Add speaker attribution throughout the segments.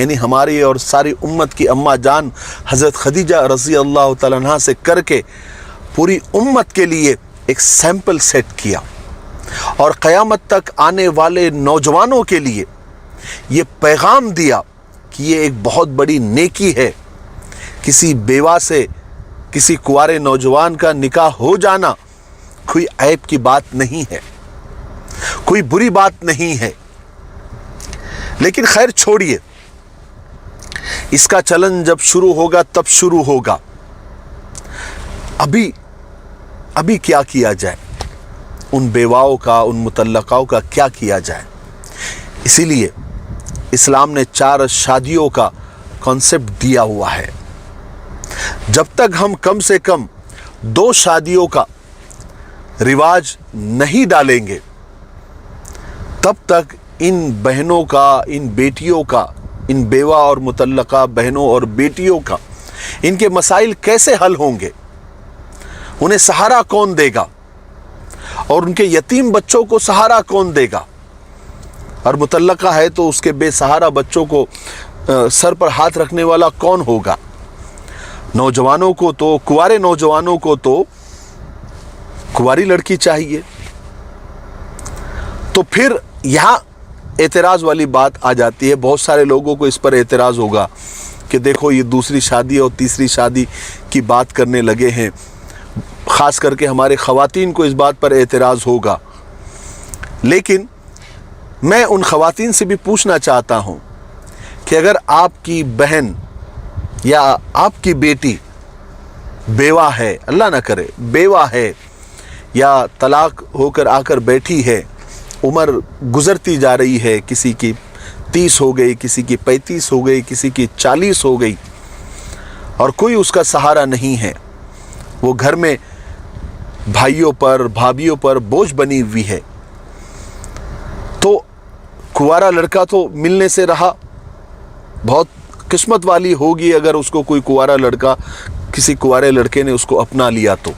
Speaker 1: یعنی ہماری اور ساری امت کی اماں جان حضرت خدیجہ رضی اللہ تعالیٰ عنہا سے کر کے پوری امت کے لیے ایک سیمپل سیٹ کیا، اور قیامت تک آنے والے نوجوانوں کے لیے یہ پیغام دیا کہ یہ ایک بہت بڑی نیکی ہے، کسی بیوہ سے کسی کنوارے نوجوان کا نکاح ہو جانا کوئی عیب کی بات نہیں ہے، کوئی بری بات نہیں ہے۔ لیکن خیر چھوڑیے، اس کا چلن جب شروع ہوگا تب شروع ہوگا، ابھی کیا کیا جائے، ان بیواؤں کا، ان مطلقاؤں کا کیا کیا جائے؟ اسی لیے اسلام نے 4 شادیوں کا کانسیپٹ دیا ہوا ہے۔ جب تک ہم کم سے کم 2 شادیوں کا رواج نہیں ڈالیں گے، تب تک ان بہنوں کا، ان بیٹیوں کا، ان بیوہ اور مطلقہ بہنوں اور بیٹیوں کا، ان کے مسائل کیسے حل ہوں گے؟ انہیں سہارا کون دے گا؟ اور ان کے یتیم بچوں کو سہارا کون دے گا؟ اور مطلقہ ہے تو اس کے بے سہارا بچوں کو سر پر ہاتھ رکھنے والا کون ہوگا؟ نوجوانوں کو تو، کنوارے نوجوانوں کو تو کنواری لڑکی چاہیے۔ تو پھر یہاں اعتراض والی بات آ جاتی ہے، بہت سارے لوگوں کو اس پر اعتراض ہوگا کہ دیکھو یہ دوسری شادی اور تیسری شادی کی بات کرنے لگے ہیں، خاص کر کے ہمارے خواتین کو اس بات پر اعتراض ہوگا۔ لیکن میں ان خواتین سے بھی پوچھنا چاہتا ہوں کہ اگر آپ کی بہن یا آپ کی بیٹی بیوہ ہے، اللہ نہ کرے بیوہ ہے، یا طلاق ہو کر آ کر بیٹھی ہے، عمر گزرتی جا رہی ہے، کسی کی 30 ہو گئی، کسی کی 35 ہو گئی، کسی کی 40 ہو گئی، اور کوئی اس کا سہارا نہیں ہے، وہ گھر میں بھائیوں پر، بھابھیوں پر بوجھ بنی ہوئی ہے، تو کنوارا لڑکا تو ملنے سے رہا، بہت قسمت والی ہوگی اگر اس کو کوئی کنوارا لڑکا، کسی کنوارے لڑکے نے اس کو اپنا لیا تو۔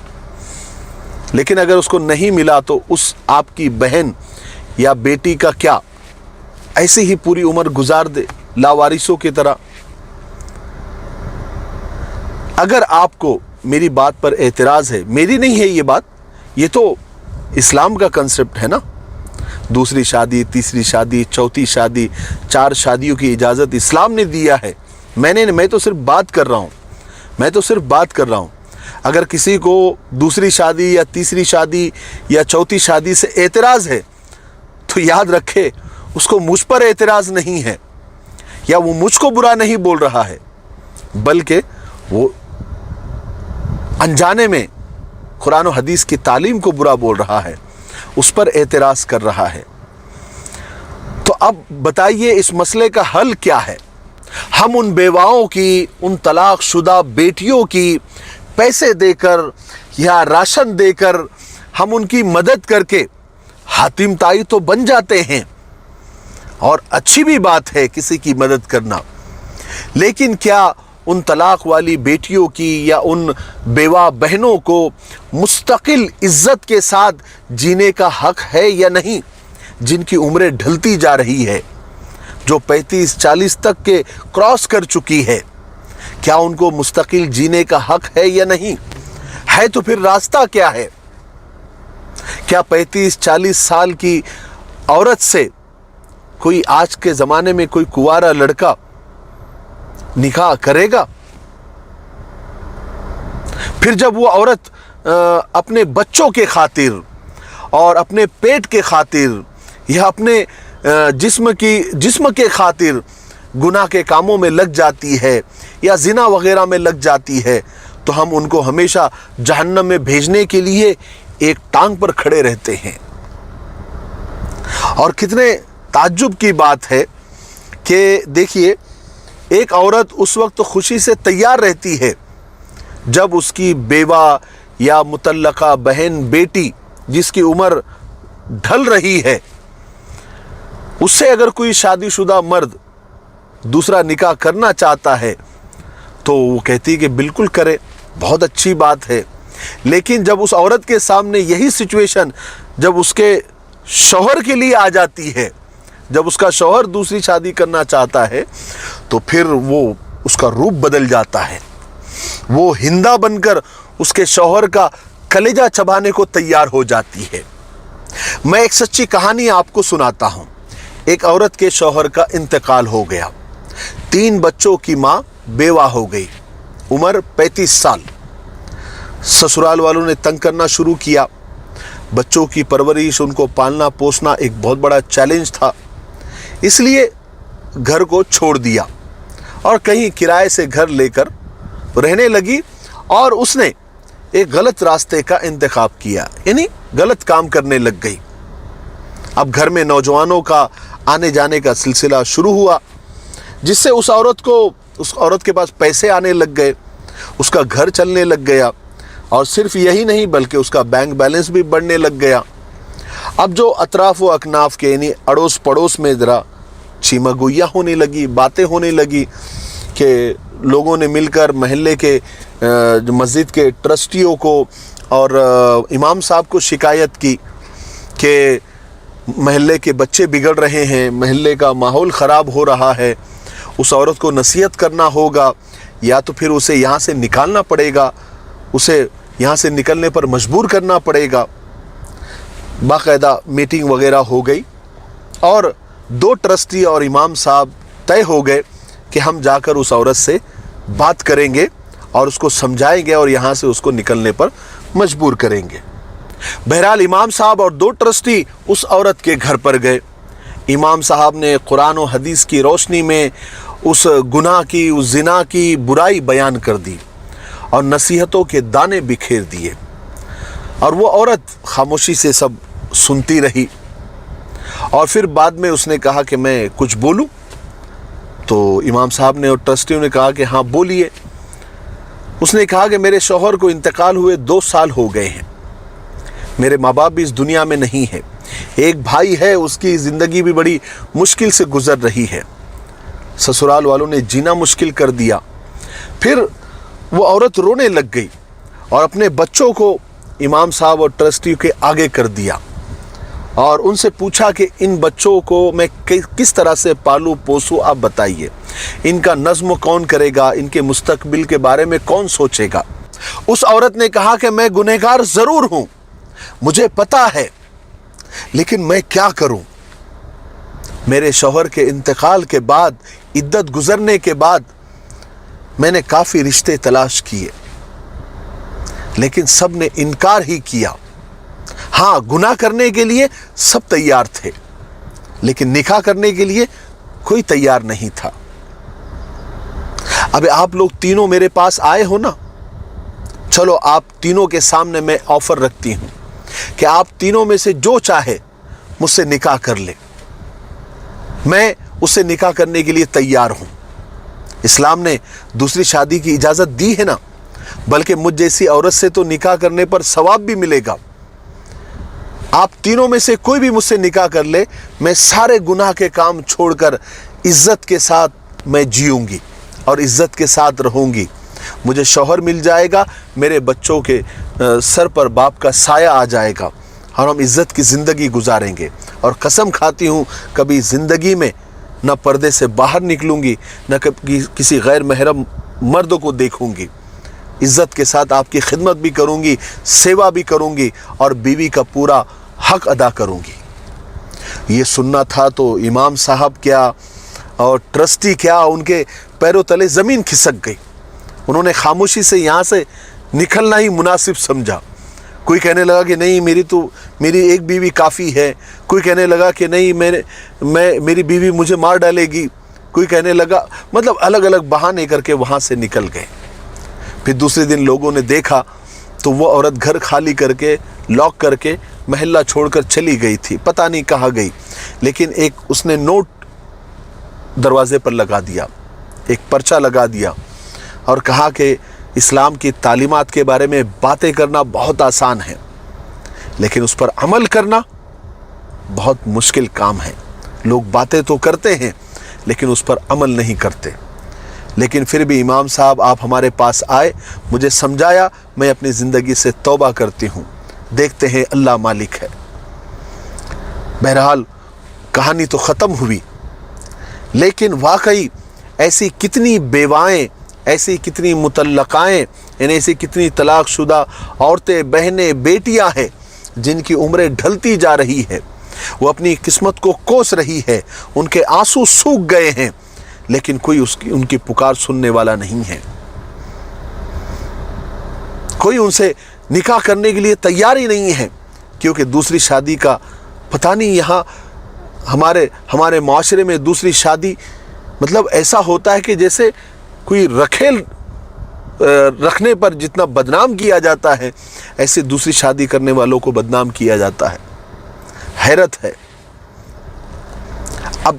Speaker 1: لیکن اگر اس کو نہیں ملا تو اس آپ کی بہن یا بیٹی کا کیا؟ ایسے ہی پوری عمر گزار دے لاوارثوں کی طرح۔ اگر آپ کو میری بات پر اعتراض ہے، میری نہیں ہے یہ بات، یہ تو اسلام کا کنسپٹ ہے نا، دوسری شادی، تیسری شادی، چوتھی شادی، 4 شادیوں کی اجازت اسلام نے دیا ہے۔ میں تو صرف بات کر رہا ہوں، اگر کسی کو دوسری شادی یا تیسری شادی یا چوتھی شادی سے اعتراض ہے تو یاد رکھے اس کو مجھ پر اعتراض نہیں ہے، یا وہ مجھ کو برا نہیں بول رہا ہے، بلکہ وہ انجانے میں قرآن و حدیث کی تعلیم کو برا بول رہا ہے، اس پر اعتراض کر رہا ہے۔ تو اب بتائیے اس مسئلے کا حل کیا ہے؟ ہم ان بیواؤں کی، ان طلاق شدہ بیٹیوں کی پیسے دے کر یا راشن دے کر ہم ان کی مدد کر کے حاتم تائی تو بن جاتے ہیں، اور اچھی بھی بات ہے کسی کی مدد کرنا، لیکن کیا ان طلاق والی بیٹیوں کی یا ان بیوہ بہنوں کو مستقل عزت کے ساتھ جینے کا حق ہے یا نہیں؟ جن کی عمریں ڈھلتی جا رہی ہے، جو 35-40 تک کے کراس کر چکی ہے، کیا ان کو مستقل جینے کا حق ہے یا نہیں ہے؟ تو پھر راستہ کیا ہے؟ کیا 35-40 سال کی عورت سے کوئی آج کے زمانے میں کوئی کنوارا لڑکا نکاح کرے گا؟ پھر جب وہ عورت اپنے بچوں کے خاطر اور اپنے پیٹ کے خاطر یا اپنے جسم کے خاطر گناہ کے کاموں میں لگ جاتی ہے یا زنا وغیرہ میں لگ جاتی ہے، تو ہم ان کو ہمیشہ جہنم میں بھیجنے کے لیے ایک ٹانگ پر کھڑے رہتے ہیں۔ اور کتنے تعجب کی بات ہے کہ دیکھیے، ایک عورت اس وقت خوشی سے تیار رہتی ہے جب اس کی بیوہ یا مطلقہ بہن، بیٹی جس کی عمر ڈھل رہی ہے، اس سے اگر کوئی شادی شدہ مرد دوسرا نکاح کرنا چاہتا ہے تو وہ کہتی ہے کہ بالکل کرے، بہت اچھی بات ہے۔ لیکن جب اس عورت کے سامنے یہی سچویشن جب اس کے شوہر کے لیے آ جاتی ہے، جب اس کا شوہر دوسری شادی کرنا چاہتا ہے تو پھر وہ اس کا روپ بدل جاتا ہے، وہ ہندا بن کر اس کے شوہر کا کلیجہ چبانے کو تیار ہو جاتی ہے۔ میں ایک سچی کہانی آپ کو سناتا ہوں۔ ایک عورت کے شوہر کا انتقال ہو گیا، 3 بچوں کی ماں بیوہ ہو گئی، عمر 35 سال۔ سسرال والوں نے تنگ کرنا شروع کیا، بچوں کی پرورش، ان کو پالنا پوسنا ایک بہت بڑا چیلنج تھا، اس لیے گھر کو چھوڑ دیا اور کہیں کرائے سے گھر لے کر رہنے لگی، اور اس نے ایک غلط راستے کا انتخاب کیا، یعنی غلط کام کرنے لگ گئی۔ اب گھر میں نوجوانوں کا آنے جانے کا سلسلہ شروع ہوا، جس سے اس عورت کے پاس پیسے آنے لگ گئے، اس کا گھر چلنے لگ گیا، اور صرف یہی نہیں بلکہ اس کا بینک بیلنس بھی بڑھنے لگ گیا۔ اب جو اطراف و اکناف کے یعنی اڑوس پڑوس میں ذرا چیمہ گوئیاں ہونے لگی، باتیں ہونے لگی کہ لوگوں نے مل کر محلے کے مسجد کے ٹرسٹیوں کو اور امام صاحب کو شکایت کی کہ محلے کے بچے بگڑ رہے ہیں، محلے کا ماحول خراب ہو رہا ہے، اس عورت کو نصیحت کرنا ہوگا یا تو پھر اسے یہاں سے نکالنا پڑے گا، اسے یہاں سے نکلنے پر مجبور کرنا پڑے گا۔ باقاعدہ میٹنگ وغیرہ ہو گئی اور 2 ٹرسٹی اور امام صاحب طے ہو گئے کہ ہم جا کر اس عورت سے بات کریں گے اور اس کو سمجھائیں گے اور یہاں سے اس کو نکلنے پر مجبور کریں گے۔ بہرحال امام صاحب اور 2 ٹرسٹی اس عورت کے گھر پر گئے۔ امام صاحب نے قرآن و حدیث کی روشنی میں اس گناہ کی، اس زنا کی برائی بیان کر دی اور نصیحتوں کے دانے بکھیر دیے، اور وہ عورت خاموشی سے سب سنتی رہی، اور پھر بعد میں اس نے کہا کہ میں کچھ بولوں، تو امام صاحب نے اور ٹرسٹیوں نے کہا کہ ہاں بولیے۔ اس نے کہا کہ میرے شوہر کو انتقال ہوئے 2 سال ہو گئے ہیں، میرے ماں باپ بھی اس دنیا میں نہیں ہے، ایک بھائی ہے، اس کی زندگی بھی بڑی مشکل سے گزر رہی ہے، سسرال والوں نے جینا مشکل کر دیا۔ پھر وہ عورت رونے لگ گئی اور اپنے بچوں کو امام صاحب اور ٹرسٹی کے آگے کر دیا اور ان سے پوچھا کہ ان بچوں کو میں کس طرح سے پالوں پوسوں، آپ بتائیے، ان کا نظم کون کرے گا، ان کے مستقبل کے بارے میں کون سوچے گا۔ اس عورت نے کہا کہ میں گنہگار ضرور ہوں، مجھے پتا ہے، لیکن میں کیا کروں؟ میرے شوہر کے انتقال کے بعد، عدت گزرنے کے بعد میں نے کافی رشتے تلاش کیے، لیکن سب نے انکار ہی کیا۔ ہاں، گناہ کرنے کے لیے سب تیار تھے، لیکن نکاح کرنے کے لیے کوئی تیار نہیں تھا۔ اب آپ لوگ تینوں میرے پاس آئے ہو نا، چلو آپ تینوں کے سامنے میں آفر رکھتی ہوں کہ آپ تینوں میں سے جو چاہے مجھ سے نکاح کر لے، میں اس سے نکاح کرنے کے لیے تیار ہوں۔ اسلام نے دوسری شادی کی اجازت دی ہے نا، بلکہ مجھ جیسی عورت سے تو نکاح کرنے پر ثواب بھی ملے گا۔ آپ تینوں میں سے کوئی بھی مجھ سے نکاح کر لے، میں سارے گناہ کے کام چھوڑ کر عزت کے ساتھ میں جیوں گی اور عزت کے ساتھ رہوں گی۔ مجھے شوہر مل جائے گا، میرے بچوں کے سر پر باپ کا سایہ آ جائے گا اور ہم عزت کی زندگی گزاریں گے، اور قسم کھاتی ہوں کبھی زندگی میں نہ پردے سے باہر نکلوں گی، نہ کسی غیر محرم مرد کو دیکھوں گی، عزت کے ساتھ آپ کی خدمت بھی کروں گی، سیوا بھی کروں گی، اور بیوی کا پورا حق ادا کروں گی۔ یہ سننا تھا تو امام صاحب کیا اور ٹرسٹی کیا، ان کے پیروں تلے زمین کھسک گئی۔ انہوں نے خاموشی سے یہاں سے نکلنا ہی مناسب سمجھا۔ کوئی کہنے لگا کہ نہیں، میری ایک بیوی کافی ہے، کوئی کہنے لگا کہ نہیں، میری بیوی مجھے مار ڈالے گی، کوئی کہنے لگا، مطلب الگ الگ بہانے کر کے وہاں سے نکل گئے۔ پھر دوسرے دن لوگوں نے دیکھا تو وہ عورت گھر خالی کر کے، لاک کر کے محلہ چھوڑ کر چلی گئی تھی، پتہ نہیں کہاں گئی، لیکن ایک اس نے نوٹ دروازے پر لگا دیا، ایک پرچہ لگا دیا اور کہا کہ اسلام کی تعلیمات کے بارے میں باتیں کرنا بہت آسان ہے، لیکن اس پر عمل کرنا بہت مشکل کام ہے۔ لوگ باتیں تو کرتے ہیں لیکن اس پر عمل نہیں کرتے۔ لیکن پھر بھی امام صاحب آپ ہمارے پاس آئے، مجھے سمجھایا، میں اپنی زندگی سے توبہ کرتی ہوں، دیکھتے ہیں اللہ مالک ہے۔ بہرحال کہانی تو ختم ہوئی، لیکن واقعی ایسی کتنی بیوائیں، ایسی کتنی مطلقائیں، یعنی ایسی کتنی طلاق شدہ عورتیں، بہنیں، بیٹیاں ہیں جن کی عمریں ڈھلتی جا رہی ہے، وہ اپنی قسمت کو کوس رہی ہے، ان کے آنسو سوکھ گئے ہیں، لیکن کوئی ان کی پکار سننے والا نہیں ہے، کوئی ان سے نکاح کرنے کے لیے تیار ہی نہیں ہے، کیونکہ دوسری شادی کا پتہ نہیں، یہاں ہمارے معاشرے میں دوسری شادی مطلب ایسا ہوتا ہے کہ جیسے کوئی رکھنے پر جتنا بدنام کیا جاتا ہے، ایسے دوسری شادی کرنے والوں کو بدنام کیا جاتا ہے۔ حیرت ہے۔ اب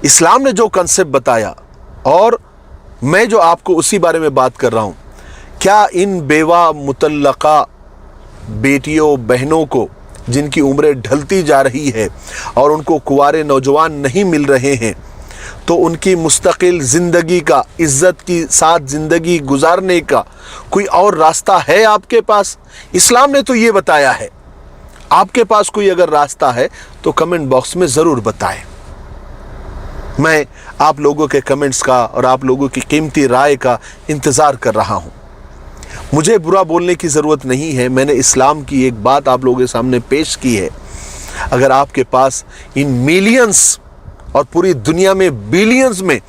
Speaker 1: اسلام نے جو کنسپٹ بتایا اور میں جو آپ کو اسی بارے میں بات کر رہا ہوں، کیا ان بیوہ مطلقہ بیٹیوں بہنوں کو جن کی عمریں ڈھلتی جا رہی ہے اور ان کو کنوارے نوجوان نہیں مل رہے ہیں، تو ان کی مستقل زندگی کا، عزت کی ساتھ زندگی گزارنے کا کوئی اور راستہ ہے آپ کے پاس؟ اسلام نے تو یہ بتایا ہے۔ آپ کے پاس کوئی اگر راستہ ہے تو کمنٹ باکس میں ضرور بتائیں۔ میں آپ لوگوں کے کمنٹس کا اور آپ لوگوں کی قیمتی رائے کا انتظار کر رہا ہوں۔ مجھے برا بولنے کی ضرورت نہیں ہے، میں نے اسلام کی ایک بات آپ لوگوں کے سامنے پیش کی ہے۔ اگر آپ کے پاس ان میلینز اور پوری دنیا میں بلینز میں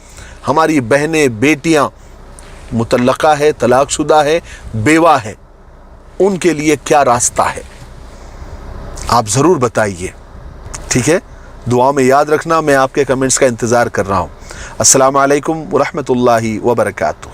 Speaker 1: ہماری بہنیں، بیٹیاں مطلقہ ہے، طلاق شدہ ہے، بیوہ ہے، ان کے لیے کیا راستہ ہے، آپ ضرور بتائیے، ٹھیک ہے؟ دعا میں یاد رکھنا، میں آپ کے کمنٹس کا انتظار کر رہا ہوں۔ السلام علیکم ورحمۃ اللہ وبرکاتہ۔